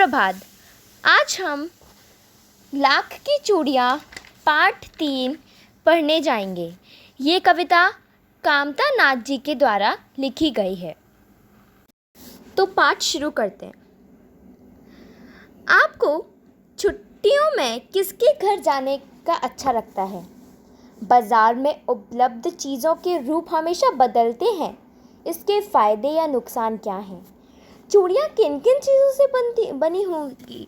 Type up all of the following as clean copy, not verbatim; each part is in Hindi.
सुप्रभात। आज हम लाख की चूड़ियाँ पाठ 3 पढ़ने जाएंगे। ये कविता कामता नाथ जी के द्वारा लिखी गई है। तो पाठ शुरू करते हैं। आपको छुट्टियों में किसके घर जाने का अच्छा लगता है? बाज़ार में उपलब्ध चीज़ों के रूप हमेशा बदलते हैं। इसके फ़ायदे या नुकसान क्या हैं? चूड़ियाँ किन किन चीज़ों से बनी होंगी?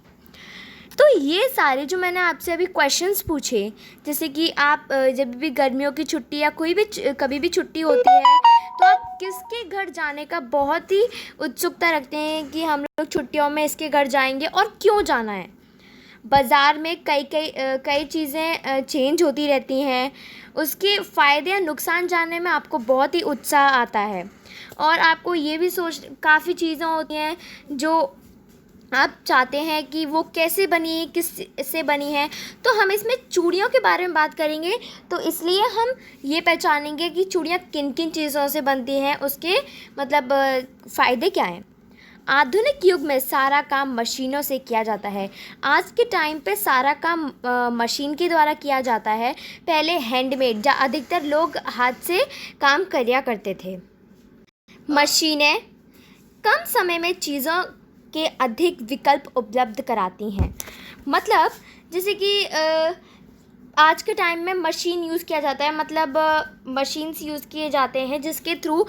तो ये सारे जो मैंने आपसे अभी क्वेश्चंस पूछे, जैसे कि आप जब भी गर्मियों की छुट्टी या कोई भी कभी भी छुट्टी होती है तो आप किसके घर जाने का बहुत ही उत्सुकता रखते हैं कि हम लोग छुट्टियों में इसके घर जाएंगे और क्यों जाना है। बाज़ार में कई चीज़ें चेंज होती रहती हैं। उसके फ़ायदे या नुकसान जानने में आपको बहुत ही उत्साह आता है और आपको ये भी काफ़ी चीज़ें होती हैं जो आप चाहते हैं कि वो कैसे बनी है, किस से बनी है। तो हम इसमें चूड़ियों के बारे में बात करेंगे, तो इसलिए हम ये पहचानेंगे कि चूड़ियाँ किन किन चीज़ों से बनती हैं, उसके मतलब फ़ायदे क्या हैं। आधुनिक युग में सारा काम मशीनों से किया जाता है। आज के टाइम पे सारा काम मशीन के द्वारा किया जाता है। पहले हैंडमेड या अधिकतर लोग हाथ से काम किया करते थे। मशीनें कम समय में चीज़ों के अधिक विकल्प उपलब्ध कराती हैं। मतलब जैसे कि आज के टाइम में मशीन यूज़ किया जाता है, मतलब मशीन्स यूज़ किए जाते हैं जिसके थ्रू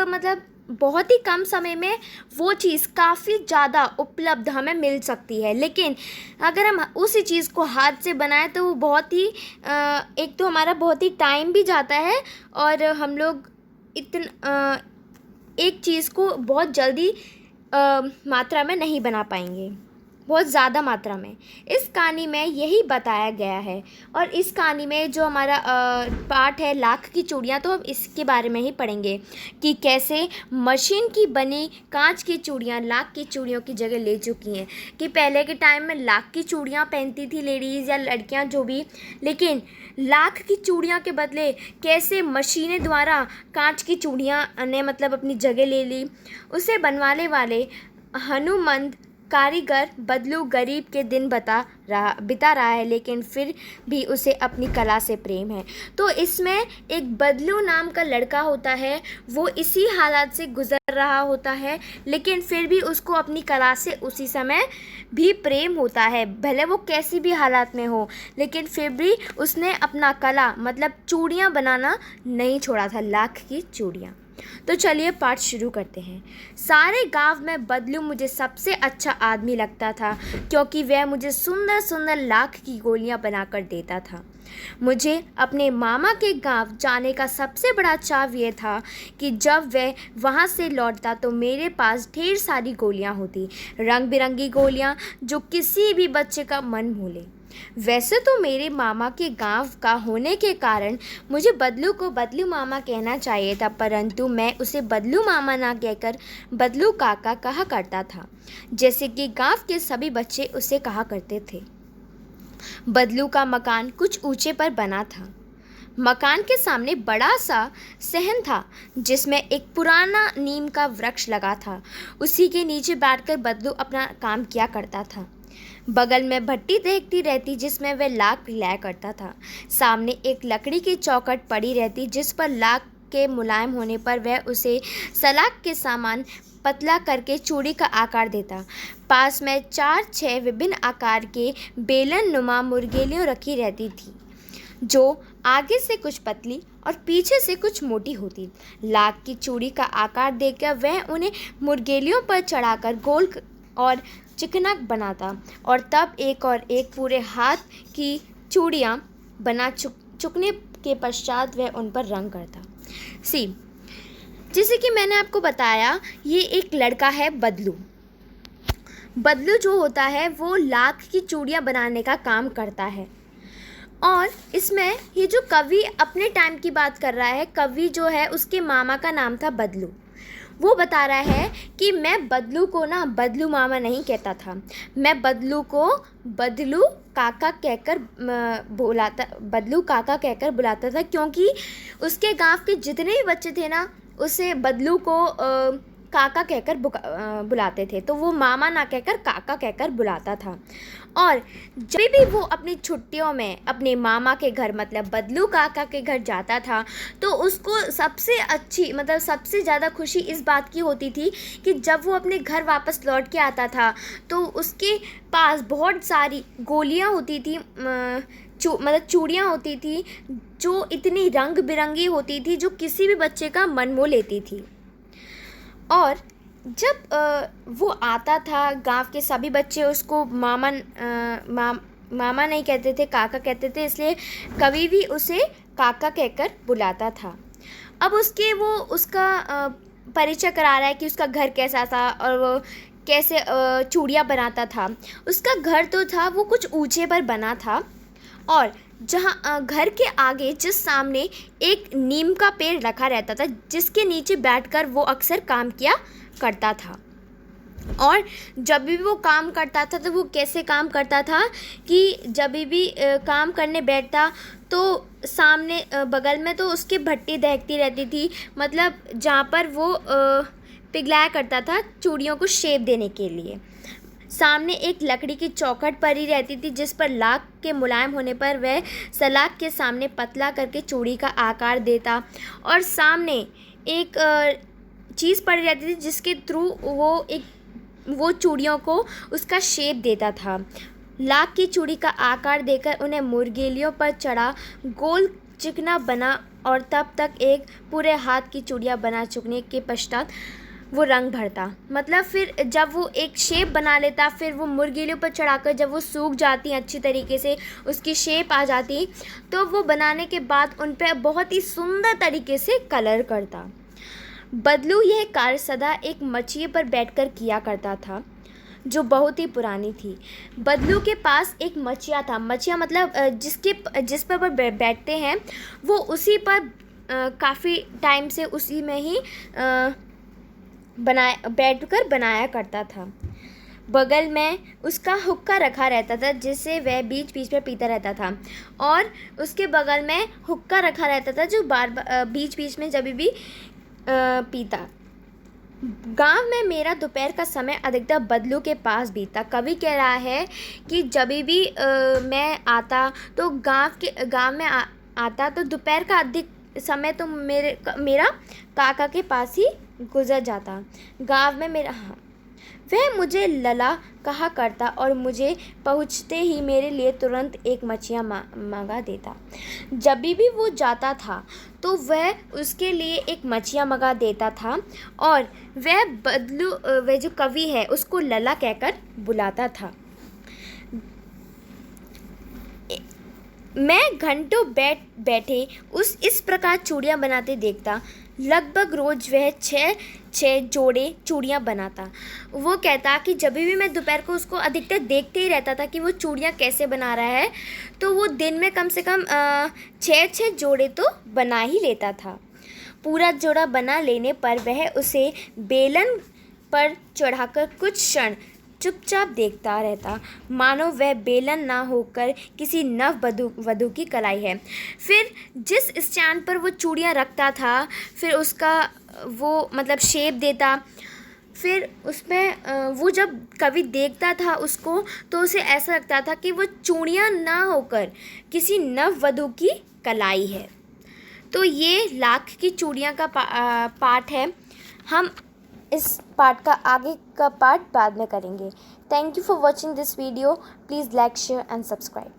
मतलब बहुत ही कम समय में वो चीज़ काफ़ी ज़्यादा उपलब्ध हमें मिल सकती है। लेकिन अगर हम उसी चीज़ को हाथ से बनाएं तो वो बहुत ही एक तो हमारा बहुत ही टाइम भी जाता है और हम लोग एक चीज़ को बहुत जल्दी मात्रा में नहीं बना पाएंगे, बहुत ज़्यादा मात्रा में। इस कहानी में यही बताया गया है और इस कहानी में जो हमारा पाठ है लाख की चूड़ियाँ, तो हम इसके बारे में ही पढ़ेंगे कि कैसे मशीन की बनी कांच की चूड़ियाँ लाख की चूड़ियों की जगह ले चुकी हैं। कि पहले के टाइम में लाख की चूड़ियाँ पहनती थी लेडीज़ या लड़कियाँ जो भी, लेकिन लाख की चूड़ियाँ के बदले कैसे मशीनें द्वारा कांच की चूड़ियाँ ने मतलब अपनी जगह ले ली। उसे बनवाने वाले हनुमंत कारीगर बदलू गरीब के दिन बिता रहा है, लेकिन फिर भी उसे अपनी कला से प्रेम है। तो इसमें एक बदलू नाम का लड़का होता है, वो इसी हालात से गुजर रहा होता है, लेकिन फिर भी उसको अपनी कला से उसी समय भी प्रेम होता है। भले वो कैसी भी हालात में हो, लेकिन फिर भी उसने अपना कला मतलब चूड़ियाँ बनाना नहीं छोड़ा था, लाख की चूड़ियाँ। तो चलिए पाठ शुरू करते हैं। सारे गांव में बदलू मुझे सबसे अच्छा आदमी लगता था, क्योंकि वह मुझे सुंदर सुंदर लाख की गोलियां बनाकर देता था। मुझे अपने मामा के गांव जाने का सबसे बड़ा चाव यह था कि जब वह वहां से लौटता तो मेरे पास ढेर सारी गोलियां होती, रंग बिरंगी गोलियां जो किसी भी बच्चे का मन मोह ले। वैसे तो मेरे मामा के गांव का होने के कारण मुझे बदलू को बदलू मामा कहना चाहिए था, परंतु मैं उसे बदलू मामा ना कहकर बदलू काका कहा करता था, जैसे कि गांव के सभी बच्चे उसे कहा करते थे। बदलू का मकान कुछ ऊंचे पर बना था। मकान के सामने बड़ा सा सहन था जिसमें एक पुराना नीम का वृक्ष लगा था। उसी के नीचे बैठकर बदलू अपना काम किया करता था। बगल में भट्टी देखती रहती जिसमें वह लाख पिलाया करता था। सामने एक लकड़ी की चौखट पड़ी रहती जिस पर लाख के मुलायम होने पर वह उसे सलाख के सामान पतला करके चूड़ी का आकार देता। पास में 4-6 विभिन्न आकार के बेलन नुमा मुर्गेलियाँ रखी रहती थी, जो आगे से कुछ पतली और पीछे से कुछ मोटी होती। लाख की चूड़ी का आकार देखकर वह उन्हें मुर्गेलियों पर चढ़ाकर गोल और चिकना बनाता और तब एक और एक पूरे हाथ की चूड़ियाँ बना चुकने के पश्चात वह उन पर रंग करता। जैसे कि मैंने आपको बताया, ये एक लड़का है बदलू। बदलू जो होता है वो लाख की चूड़ियाँ बनाने का काम करता है। और इसमें ये जो कवि अपने टाइम की बात कर रहा है, कवि जो है उसके मामा का नाम था बदलू। वो बता रहा है कि मैं बदलू को ना बदलू मामा नहीं कहता था, मैं बदलू को बदलू काका कहकर बुलाता था, क्योंकि उसके गांव के जितने भी बच्चे थे ना उसे बदलू को काका कहकर बुलाते थे, तो वो मामा ना कहकर काका कहकर बुलाता था। और जब भी वो अपनी छुट्टियों में अपने मामा के घर मतलब बदलू काका के घर जाता था, तो उसको सबसे अच्छी मतलब सबसे ज़्यादा खुशी इस बात की होती थी कि जब वो अपने घर वापस लौट के आता था, तो उसके पास बहुत सारी गोलियां होती थी, मतलब चूड़ियाँ होती थी जो इतनी रंग बिरंगी होती थी, जो किसी भी बच्चे का मन मोह लेती थी। और जब वो आता था, गांव के सभी बच्चे उसको मामा नहीं कहते थे, काका कहते थे, इसलिए कभी भी उसे काका कहकर बुलाता था। अब उसका परिचय करा रहा है कि उसका घर कैसा था और वो कैसे चूड़ियाँ बनाता था। उसका घर तो था वो कुछ ऊंचे पर बना था, और जहाँ घर के आगे जिस सामने एक नीम का पेड़ रखा रहता था, जिसके नीचे बैठकर वो अक्सर काम किया करता था। और जब भी वो काम करता था तो वो कैसे काम करता था कि जब भी काम करने बैठता तो सामने बगल में तो उसकी भट्टी दहकती रहती थी, मतलब जहाँ पर वो पिघलाया करता था चूड़ियों को शेप देने के लिए। सामने एक लकड़ी की चौखट पड़ी रहती थी, जिस पर लाख के मुलायम होने पर वह सलाख के सामने पतला करके चूड़ी का आकार देता, और सामने एक चीज़ पड़ी रहती थी जिसके थ्रू वो चूड़ियों को उसका शेप देता था। लाख की चूड़ी का आकार देकर उन्हें मुर्गेलियों पर चढ़ा गोल चिकना बना, और तब तक एक पूरे हाथ की चूड़ियाँ बना चुकने के पश्चात वो रंग भरता। मतलब फिर जब वो एक शेप बना लेता, फिर वो मुर्गेलियों पर चढ़ाकर जब वो सूख जाती अच्छी तरीके से, उसकी शेप आ जाती, तो वो बनाने के बाद उन पर बहुत ही सुंदर तरीके से कलर करता। बदलू यह कार्य सदा एक मचिए पर बैठकर किया करता था, जो बहुत ही पुरानी थी। बदलू के पास एक मचिया था। मचिया मतलब जिस पर वो बैठते हैं, वो उसी पर काफ़ी टाइम से उसी में ही बैठकर बनाया करता था। बगल में उसका हुक्का रखा रहता था, जिसे वह बीच बीच में पीता रहता था, और उसके बगल में हुक्का रखा रहता था जो बार बीच बीच में जब भी पीता। गांव में मेरा दोपहर का समय अधिकतर बदलू के पास बीता। कवि कह रहा है कि जब भी मैं आता तो गांव में आता तो दोपहर का अधिक समय तो मेरा काका के पास ही गुजर जाता। गांव में मेरा वह मुझे लला कहा करता और मुझे पहुँचते ही मेरे लिए तुरंत एक मछिया मंगा देता। जब भी वो जाता था तो वह उसके लिए एक मछिया मंगा देता था, और वह जो कवि है उसको लला कहकर बुलाता था। मैं घंटों बैठे इस प्रकार चूड़ियाँ बनाते देखता। लगभग रोज़ वह छः जोड़े चूड़ियाँ बनाता। वो कहता कि जब भी मैं दोपहर को उसको अधिकतर देखते ही रहता था कि वो चूड़ियाँ कैसे बना रहा है, तो वो दिन में कम से कम 6 जोड़े तो बना ही लेता था। पूरा जोड़ा बना लेने पर वह उसे बेलन पर चढ़ाकर कुछ क्षण चुपचाप देखता रहता, मानो वह बेलन ना होकर किसी नव वधू की कलाई है। फिर जिस स्टैंड पर वो चूड़ियाँ रखता था, फिर उसका वो मतलब शेप देता। फिर उसमें वो जब कभी देखता था उसको, तो उसे ऐसा लगता था कि वो चूड़ियाँ ना होकर किसी नव वधू की कलाई है। तो ये लाख की चूड़ियाँ का पार्ट है। हम इस पार्ट का आगे का पार्ट बाद में करेंगे। Thank you for watching this video. Please like, share and subscribe.